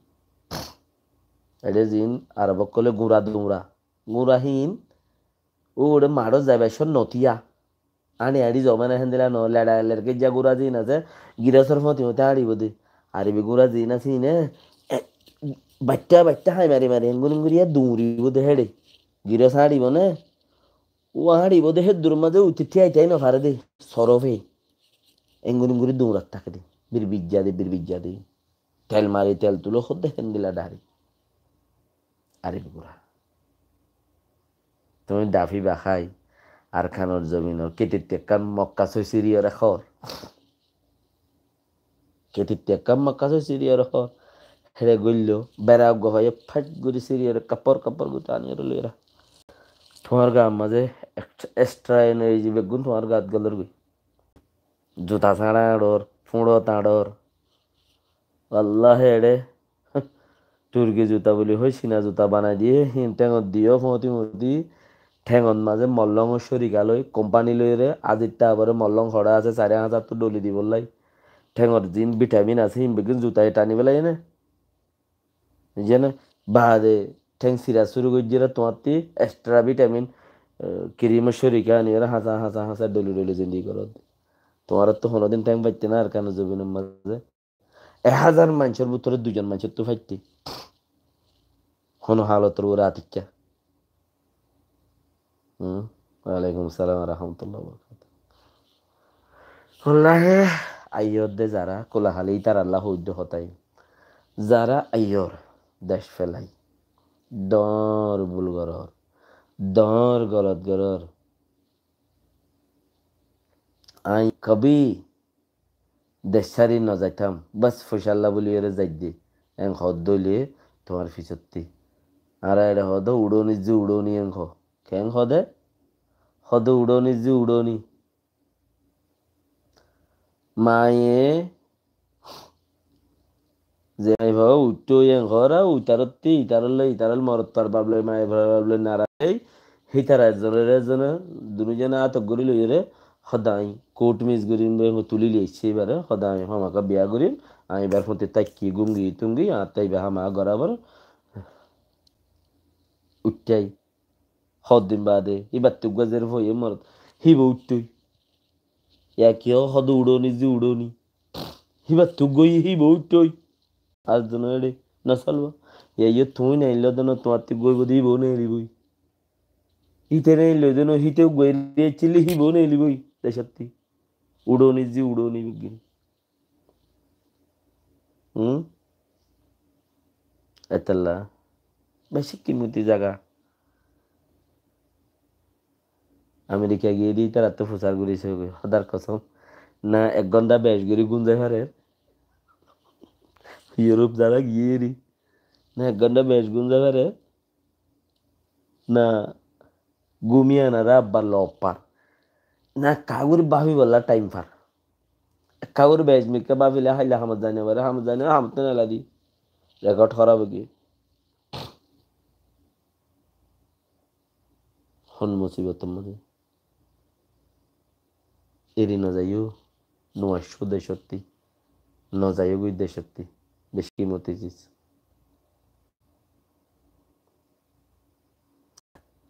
এটা জিন আরবক কলে গুঁড়া দুমড়া গুঁড়াহীন ওরে মারো যাবে সব নতিয়া আনি আড়ি জমা না হেন্দিলা ন লেডা লেরকে যা গুঁড়া জিন আছে গিরাসর মতি মতে আড়িব দে আরবি গুঁড়া জিন আছে ইনে বাচ্চা বাচ্চা হাই মারি মারি হেঙ্গুন গুড়িয়া দৌড়িব দে হেডে গিরাস হাড়িব না ও হাড়িব দে হে দূর মাঝে উঠি আইটাই না ফারে দে সরফে এঙ্গুন গুড়ি দৌড়াত থাকে দে বিরবিজ্জা দে তেল মারি তেল তুলো খোদ দে হেন্দিলা ডারি আরবি গুঁড়া তুমি ডাফি বাখাই আর খানোর জমিনর কেতির মক্কা ছয় সিরিয়র খর কেতির মক্কা ছয় সিরিয়র খর হেরে গইল বেড়া গহাই ফাট গুড়ি সিরিয়র কাপড় গুতো আনিয়ে লইরা তোমার গাম মাঝে এক্সট্রা এনার্জি বেগুন তোমার গাত গলর গই জুতা ছাড়া আড়র ফুঁড়ো তাঁড়র আল্লাহ হেড়ে তুর্কি জুতা বলি হই সিনা জুতা বানাই দিয়ে হিন টেঙত দিও ফতি মতি ঠেঙত মাঝে মল্লং সরিকা লই কোম্পানি লই রে আজিরটা আবার মল্লং খড়া আছে 4,500 তো ডলি দিব লাই ঠেঙর জিন ভিটামিন আছে হিম বেগুন জুতায় টানি বেলাই না যেন বাদে ঠেং সিরা শুরু করে দিলে তোমার তি এক্সট্রা ভিটামিন ক্রিম সরিকা নিয়ে হাসা ডলি জিন্দি করো তোমার তো কোনোদিন ঠ্যাং পাইতে না আর কেন জবিনের মাঝে 1000 মানুষের ভিতরে 2জন মানুষের তো ফাইতে কোনো হালতের ওরা আতিকা ওয়ালাইকুম সালাম রহমতুল্লাহ বরকাতুহু আইয়র দে যারা কোলাহালি তার আল্লাহ হইদ্য হতাই যারা আইয়র দেশ ফেলাই দর বুলগরর দর গলত গরর আই কবি দেশ ছাড়ি ন যাইতাম বাস ফসাল্লা বলি এর যাই দি এং হদ দইলে তোমার ফিসত্তি আর এটা হদ উড়নি যে উড়নি এং কেং হদে হদ উড়নি যে উড়নি মায়ে যে ভাব উঠতো এং ঘরা উতারত্তি ইতারল মরত পার বাবলে মায়ে বাবলে নারাই হিতার একজনে দুজনে আতক গরি লইরে সদাই কোর্ট মিস করিম তুলি লিয়েছে এবারে সদাই আমাকে বিয়া করিম আমি এবার ফোনতে তাকি গুঙ্গি তুঙ্গি আর তাই বা হামা গড়াবার উঠটাই হদিন বাদে এবার তো গজের ভয়ে মরত হিব উঠতই একে হদ উড়নি যে উড়নি হিবার তো গই হিব উঠতই আজ জন এড়ে না চলবো এই তুই নাইল দেন তোমার তো গইব দিব নেই বই হিতে নাইল দেন হিতেও গই চিলি হিব নেই বই দেশাত্তি উড়নি যে উড়নি বিজ্ঞান এতলা বেশি কিমতি জায়গা আমেরিকা গিয়ে দিই তারা তো প্রচার করেছে সদার কসম না 1 ঘন্টা 20 গড়ি গুঞ্জাই পারে ইউরোপ যারা গিয়ে রি না 1 ঘন্টা 20 গুঞ্জা পারে না ঘুমিয়ে না রাব্বার লব পার না কাগুর বাবি বললা টাইম পার কাগুর 20 মিনিট বাবিলে হাইলা হামদ জানে পারে হামদ জানে হামতে না লাদি রেকর্ড খারাপ কি হন মুসিবত মানে এরি না যাইও নয়শো দেশত্তি ন যাইও গুই দেশত্তি বেশি মতি জিস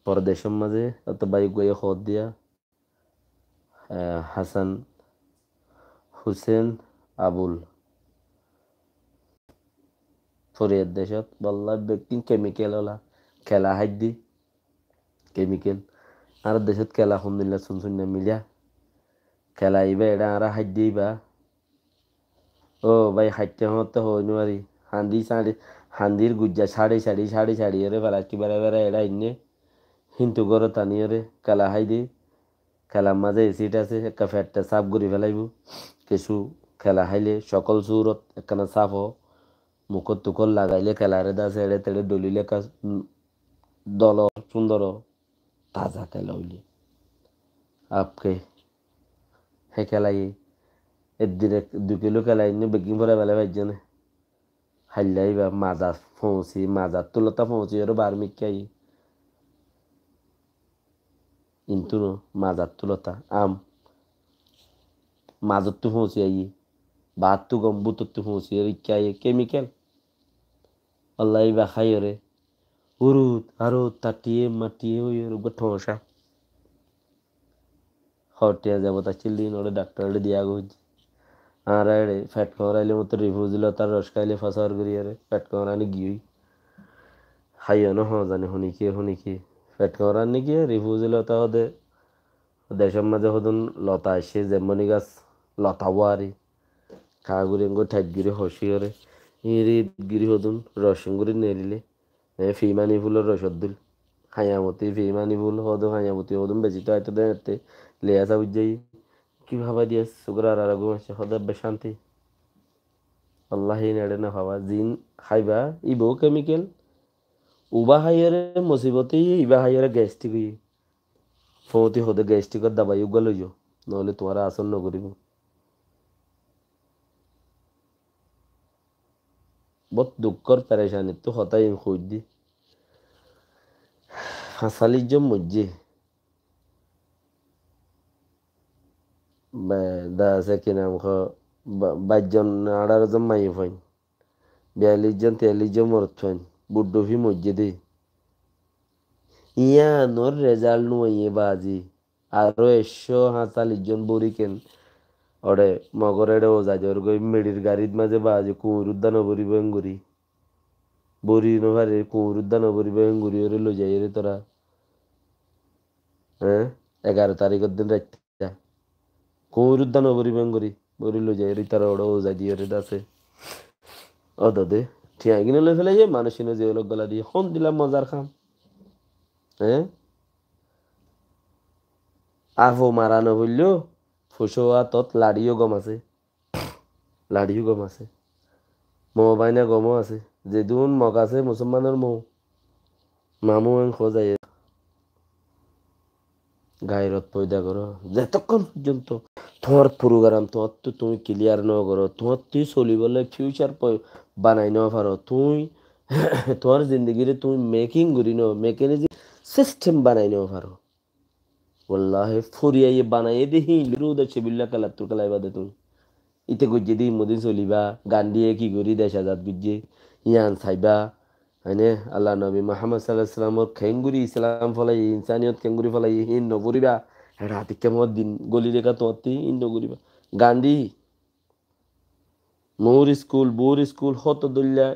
পরদেশের মাঝে অত বাইক গইয়ে খত দিয়া হাসান হুসেন আবুল ফরিয়ার দেশত বল্লা ব্যক্তি কেমিক্যাল ওলা খেলা হাইদি কেমিক্যাল আর দেশত খেলা শুনিলা শুন শুন মিলিয়া খেলা আইবা এটা আর হাইদি আইবা ও ভাই হাইটে হতে হই নোৱাৰি হান্দির গুজ্জা সাড়ে এরে বেলা কি বেড়া বেড়া এরা ইন্নে হিন্তু গড় টানিয়রে খেলা হাইদি খেলার মাঝে এসিড আছে একটা ফ্যাটটা সাফ করে ফেলাইব কিছু খেলা হাইলে সকল সুরত একখানা সাফ হ মুখত তুকর লাগাইলে খেলারে দা সেড়ে তেড়ে দলিলে দল সুন্দর তাজা খেলা হইলে আপকে হে খেলাই একদিনে 2 কিলো খেলাই নি বেগিং ভরা বেলা ভাইজনে হাইলাই বা মাজা ফৌসি মাজা তুলতা ফৌসি আর বার্মিকাই কিন্তু মাজার তুলতা আম মাজত তো ফৌসি আই বাত তো গম্বুত তো ফৌসি আর ইকাই কেমিক্যাল আল্লাহ বা খাইরে উরুত আরো তাটিয়ে মাটিয়ে ওই ঠোসা হটিয়া যাব তা চিল্লি ওরে ডাক্তারে দিয়া গুজ আর এড়ে ফ্যাট করাইলে মতো রিভিউ দিল তার রস খাইলে ফাঁসার করিয়ারে ফ্যাট করানি গিয়ে খাইও ন জানি শুনিকি ফ্যাট করানি গিয়ে রিভিউ দিল তা হদে দেশের মাঝে হদুন লতা আসে যেমনি গাছ লতা বাড়ি কাগুরি ঠাইট গিরি হসিয়রে ইরি গিরি হদুন রসিংগুড়ি নেরিলে ফিমানি ফুলের রসদ দিল হাইয়ামতি ফিমানি ফুল হদুন হাইয়ামতি হদুন বেশি তো আইতে দেতে লেয়াসা বুঝাই কি ভাবা দিয়ে সুগরার আর ঘুম আসছে হদে বেশান্তি আল্লাহ নেড়ে না ভাবা জিন খাইবা ইবো কেমিক্যাল উবা হাইয়ারে মুসিবতে ইবা হাইয়ারে গ্যাস্ট্রিক ফৌতি হদে গ্যাস্ট্রিকর দাবাই উগা লইও নহলে তোমার আসন নকরিব বহুত দুঃখর পেরেশানি তো হতাই খুঁজ দি হাসালির জম মজ্জে দা আছে কি নাম 22 জন 18 জন মাই ফাইন 42 জন 43 জন মরত ফাইন বুড্ডো ফি মজ্জে দে ইয়া নোর রেজাল্ট নু ইয়ে বাজি আরো 145 জন বরি কেন ওরে মগরেড়ে ও যাজ ওর গই মেডির গাড়ির মাঝে বাজি কুমুরুদ্দান বরি বেঙ্গুরি বরি নভারে কুমুরুদ্দান বরি বেঙ্গুরি ওরে লো যাই রে তোরা হ্যাঁ 11 তারিখের দিন রাখতে কুমুরুদ্দান বরি বেঙ্গুরি বরি লো যাই রে তারা ওড়ে ও যাই দিয়ে রে দাসে ও দাদে ঠিক কিনে লই ফেলে যে মানুষ যে লোক গলা দিয়ে হন দিলাম মজার খাম হ্যাঁ আফো মারানো হইলেও ফুসোয়া তত লাড়িও গম আছে মৌ বাইনা গমও আছে যেদুন মগ আছে মুসলমানের মৌ মামু খোঁজাই গায়রত পয়দা করো যতক্ষণ পর্যন্ত তোমার প্রোগ্রাম তোমার তো তুমি ক্লিয়ার ন করো তোমার তুই চলিবলে ফিউচার বানাই ন পারো তুই তোমার জিন্দগিরে তুমি মেকিং করি ন মেকানিজি সিস্টেম বানাই ন পারো ওল্লাহে ফুরিয়াই বানাই দেখি রুদ আছে বিল্লা কালার তোর কালাই বাদে তুমি ইতে গুজে দি মদিন চলিবা গান দিয়ে কি করি দেশ আজাদ গুজে ইয়ান চাইবা হয়নে আল্লাহ নবী মোহাম্মদ সাল্লাহ সাল্লামর খেঙ্গুরি ইসলাম ফলাই ইনসানিয়ত খেঙ্গুরি ফলাই হিন নগরিবা এটা হাতি কেমন দিন গলি রেখা তোমার ইন নগরিবা গান্ধী বোর স্কুল হত দল্যা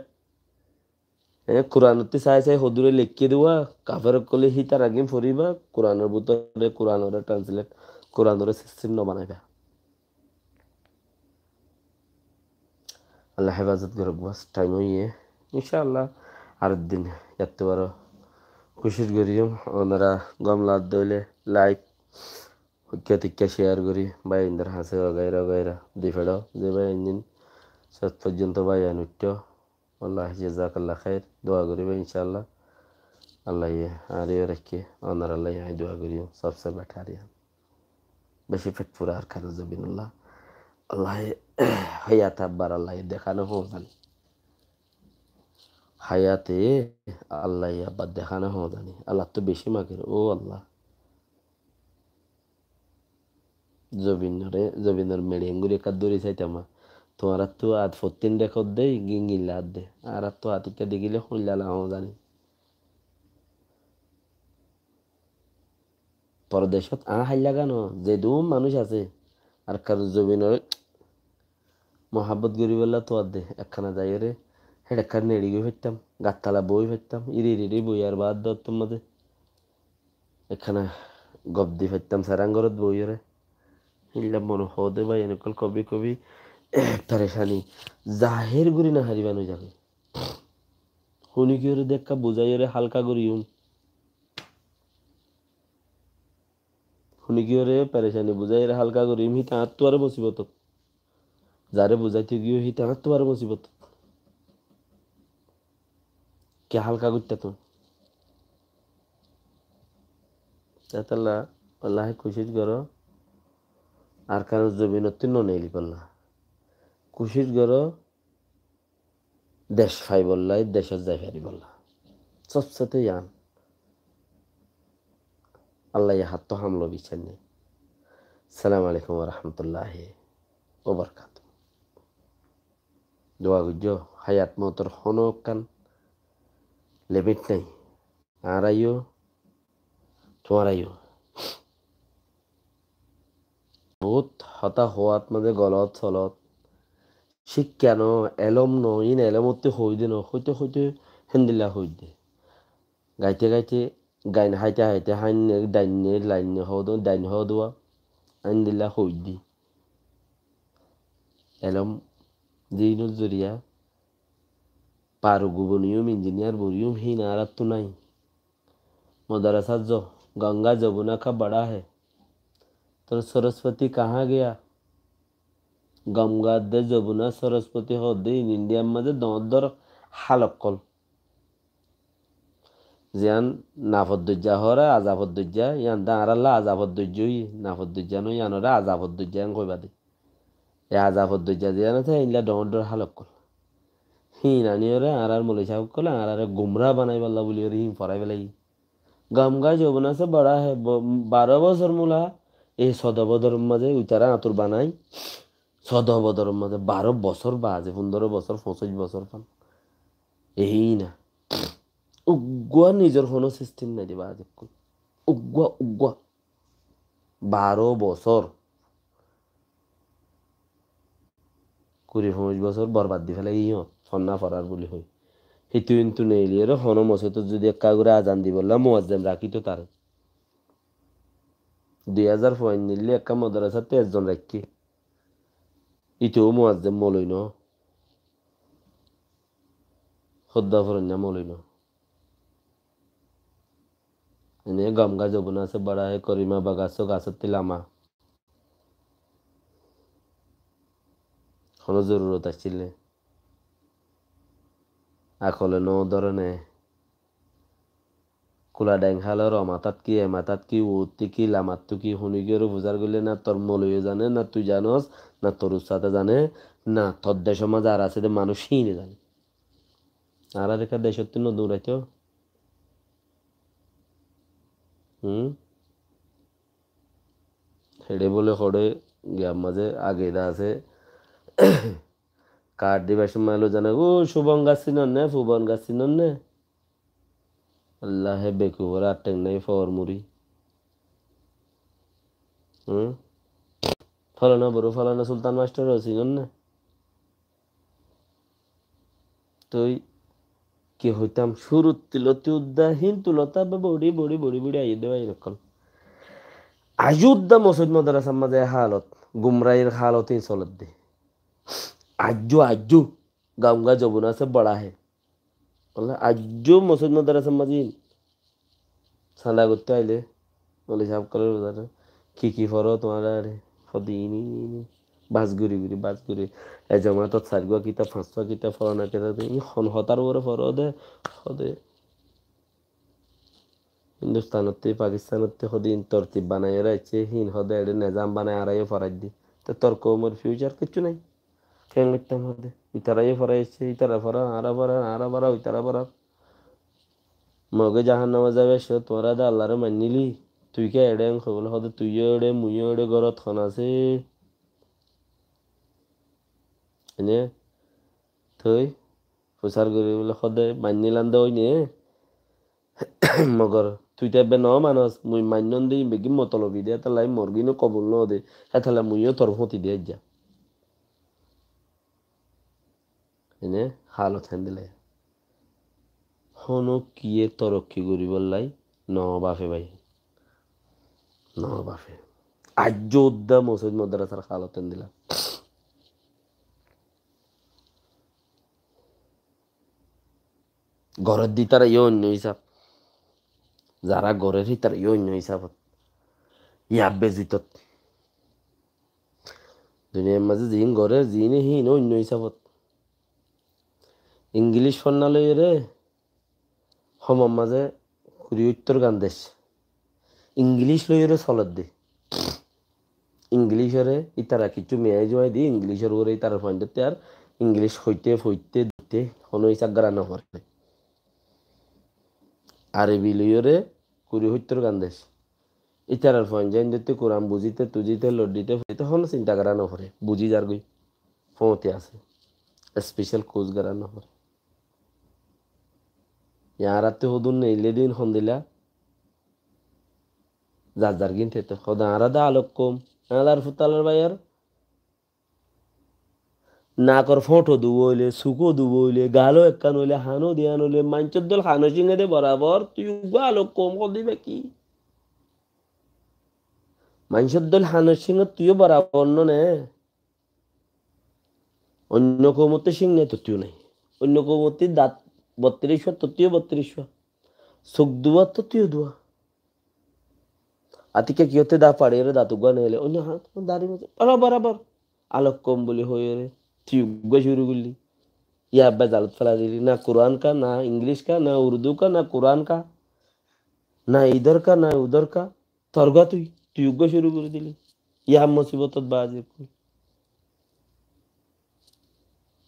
কোরআনতে চাই সদূরে লেখিয়ে দেওয়া কাফের কলে হি তার আগে ফরিবা কোরআনের ভিতরে কোরআনের ট্রান্সলেট কোরআনের সিস্টেম ন বানাইবা আল্লাহ হেফাজত করুক বাস টাইম হইয়ে ইনশাআল্লাহ আর দিন এত বড় খুশির করিও ওনারা গমলা দইলে লাইক হুক্কা টিক্কা শেয়ার করি ভাই ইন্দার হাসে অগাইরা দিফেড় যে ভাই ইঞ্জিন শেষ পর্যন্ত ভাই আনুত্য আল্লাহ জাজাকাল্লাহ খায়ের দোয়া করিবে ইনশাআল্লাহ আল্লাহ আর রেখে ওনার আল্লাহ দোয়া করিও সবসে বেটার বেশি পেট পুরা আর খানা জবিনুল্লাহ আল্লাহ হইয়া থাকবার আল্লাহ দেখানো হোক হায়াতে আল্লাহ আব্বা দেখানো হওয়া জানি আল্লাহ তো বেশি মাগের ও আল্লাহ জবিনর মেড়িয়াঙ্গুরি কাদ দৌড়ি চাইতাম তোমার তো আদ ফতিন রেকর্ড দেই গিঙ্গিল্লা আদ দে আর তো আতিকা দেখিলে শুনলা হওয়া জানি পরদেশত হাইলা গানো যে দুম মানুষ আছে আর কারো জবিনের মহাব্বত গরি বললা তো দে একখানা যাই রে হেডেখান নেড়ি গিয়ে ফেরতাম গাততলা বই ফেরতাম ইরি ইরি বই আর বাদ দত্তর মধ্যে একখানা গবদি ফেরতাম সারাঙ্গরত বই রে হিল্লা মনে হদে ভাই এনেকল কবি কবি পেরেশানি জাহের গুরি না হারিবানো যাবে শুনি কি ওরে দেখা বুঝাই রে হালকা করি শুনি কি ওরে পেরেশানি বুঝাই রে হালকা করি হি তাঁর তো আর মুসিবত যারে বুঝাইতে গিয়ে হি তাঁর তো আর মুসিবত কে হালকা করতে তো তাহলে আল্লাহ কোশিশ করো আর কারো জমিনত নেইলি করলা কোশিশ করো দেশ খাই বললাই দেশের যাই ফারি বললা সবসাথে ইয়ান আল্লাহ হাত তো হামলো বিচার নেই সালাম আলাইকুম রহমতুল্লাহ ওবরকাত দোয়া গুজো হায়াত মতর হনক কান লিমিট নাই আর আইও তোমার আইও বহুত হতা হওয়াত মাঝে গলত চলত শিক্ষা ন এলম ন ইন এলমতে হই দে ন হইতে হইতে হেন্দিলা হই দে গাইতে গাইতে গাইন হাইতে হাইতে হাইনে ডাইনে লাইনে হদ ডাইন হদুয়া আইন দিলা হই দি এলম দিনুল জরিয়া পারু গুবনিয়ম ইঞ্জিনিয়ার বরিয়ম ही नारत तो नहीं मदरसा जो गंगा जमुना का बड़ा है तो सरस्वती कहाँ गया गंगा दे जमुना सरस्वती हो दे इन इंडिया मध्ये दर हालकल जियान नाफद्दुज्जा हरा आजाफद्दुज्जा यान दाराला आजाफद्दुज्जुई नाफद्दुज्जा नो यानरा आजाफद्दुज्जा कइबा दे ए आजाफद्दुज्जा जियान था इनला दर हालकल হিনানিওরে আর মলে সাহেব কলে আর গুমরা বানাই পাল্লা বলি ওর হিম ফরাই বেলাই গমগা যৌবনা সে বড়া হে 12 বছর মুলা এই সদবদর মাঝে উতারা আতুর বানাই সদবদর মাঝে 12 বছর বাজে 15 বছর 25 বছর পান এই না উগুয়া নিজের কোনো সিস্টেম নাই দিবা আজ উগুয়া উগুয়া 12 বছর 20-25 বছর বরবাদ দি ফেলে ইয় সন্না ফরার বলি হই হিতু ইন্তু নেইলি এর হন মসজিদ যদি একা করে আজান দি বললাম মুয়াজ্জিম রাখি তো তার 2000 পয়েন্ট নিলে একা মাদ্রাসা 13 জন রাখি ইতো মুয়াজ্জিম মলই ন খোদ্দা ফরন্যা মলই ন এনে গমগা যবনা সে বড়া হে করিমা বাগাসো গাছত লামা কোনো জরুরত আসছিলে আকলে ন ধরনে কুলা ড্যাং হালর মাতাত কি উত্তি কি লামাত্তু কি হুনিগেরও বুঝার গেলে না তোর মলইও জানে না তুই জানস না তোর উস্তাদে জানে না তোর দেশ সমাজ আর আছে মানুষই নে জানে আর দেখা দেশের তুই নদী উড়াইতো হেডে বলে হড়ে গিয়ার মাঝে আগে আছে কার্ড দিবার সময় জানে ও শুভন গাছি নন্নে ফুবন গাছি নন্নে আল্লাহ বেকুবর আটেং নাই ফর মুড়ি ফলানা বড় ফলানা সুলতান মাস্টার আছি নন্নে তুই কি হইতাম শুরু তিলতি উদ্দাহীন তুলতা বড়ি বড়ি বড়ি বড়ি আই দেওয়া এরকম আজুদ্দা মসজিদ মাদ্রাসার মাঝে হালত গুমরাইয়ের হালতই চলত দে আজ্জু গঙ্গা যমুনা সে বড়া হে বলে আজ্জু মসজিদ মাদ্রাসার মাঝে সাদা করতে আইলে বলে সাহেব কলের বাজারে কি ফরো তোমার আরে ফদিনি বাস ঘুরি এ জমা তো 4 কিতাব 5 কিতাব ফরানা কেতা হতার উপরে ফর দে হদে হিন্দুস্তানতে পাকিস্তানতে হদিন তরতিব বানাই রাখছে হিন হদে এডে নিজাম বানায় আড়াইও ফরাই দি তো তোর কৌমের ফিউচার কিচ্ছু নাই কেন লিখতাম হদে ইতারাই ফরাইছে ইতারা ফরা আরা ফরা ইতারা ফরা মগে জাহান নামা যাবে সে তোরা দা আল্লাহরে মানিলি তুই কে এডে খবর হদে তুইও এডে মুইও এডে ঘরত খন আছে এনে তুই প্রচার করি বলে সদে মানিলাম দে ওই নে মগর তুই তো এবে ন মানুষ মুই মান্যন দিই বেগি মতলবি দে তাহলে মরগিনো কবুল ন দে হ্যাঁ তাহলে মুইও তোর ফতি দিয়ে যা এনে হালত হেন দিলে হনো কিয়ে তরক্কি করি বললাই ন বাফে ভাই ন বাফে আজ উদ্দা মসজিদ মাদ্রাসার হালত হেন দিলা ঘরের দি তারা ইয়ে অন্য হিসাব যারা ঘরের তারা ইয়ে অন্য হিসাবত ইয়াবে জিতত দুনিয়ার মাঝে জিন ঘরের জিনে হিন অন্য হিসাবত ইংলিশ ফন্নালয় রে হমার মাঝে কুড়ি উত্তর গান দেশ ইংলিশ লইরে চলত দে ইংলিশরে ইতারা কিছু মেয়ে জয় দি ইংলিশের ওরে ইতারা পয়েন্টতে আর ইংলিশ হইতে ফইতে দিতে হনো ইসাক গারা নহরে আরবি লইরে কুড়ি উত্তর গান দেশ ইতারার পয়েন্ট যাই দিতে কোরআন বুঝিতে তুজিতে লডিতে ফইতে হনো চিন্তা করা নহরে বুঝি যার গই ফোঁতে আছে স্পেশাল কোচ গারা নহরে ইয়ারাতে হদুন নেইলে দিন হন দিলা যার গিনতে তো খোদা আরাদা আলোক কম আলার ফুতালার বাইয়ার নাকর ফোঁটো দুবো হইলে সুকো দুবো হইলে গালো একখান হইলে হানো দিয়ান হইলে মাঞ্চর দল হানো সিংহে দে বরাবর তুই আলোক কম কর দিবে কি মাঞ্চর দল হানো সিংহ তুইও বরাবর নে অন্য কৌমতে সিং নেই তো তুই নাই অন্য কৌমতে দাঁত 32 তো তুইও 32 চোখ দুয়া তো তুইও দুয়া আতিকে কি হতে দা পাড়ে রে দাঁত উগা নেলে অন্য হাত দাঁড়ি মতো বরাবর আলোক কম বলে হয়ে রে তুই উগা শুরু করলি या बेजालत फैला दी ना कुरान का ना इंग्लिश का ना उर्दू का ना कुरान का ना इधर का ना उधर का तर्गा तुई तुई युग शुरू कर दिली या मुसीबत बाजे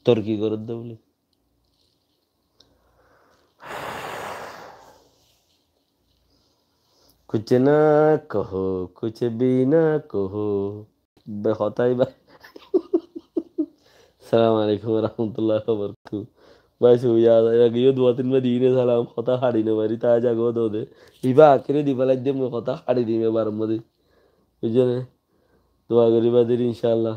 তোর কি করে দে বলি कुछ ना कहो कुछ भी ना कहो बेहताई बा सलाम अलैकुम रहमतुल्लाहि व बरकातहू भाई सो याद आया कि यो 2-3 मदीने सलाम खता हाड़ी ने मारी ताजा गो दो दे इबा आखिरी दिबा लाज दे खता हाड़ी दी में बार मदे बुझने दुआ करी बादिर इंशाअल्लाह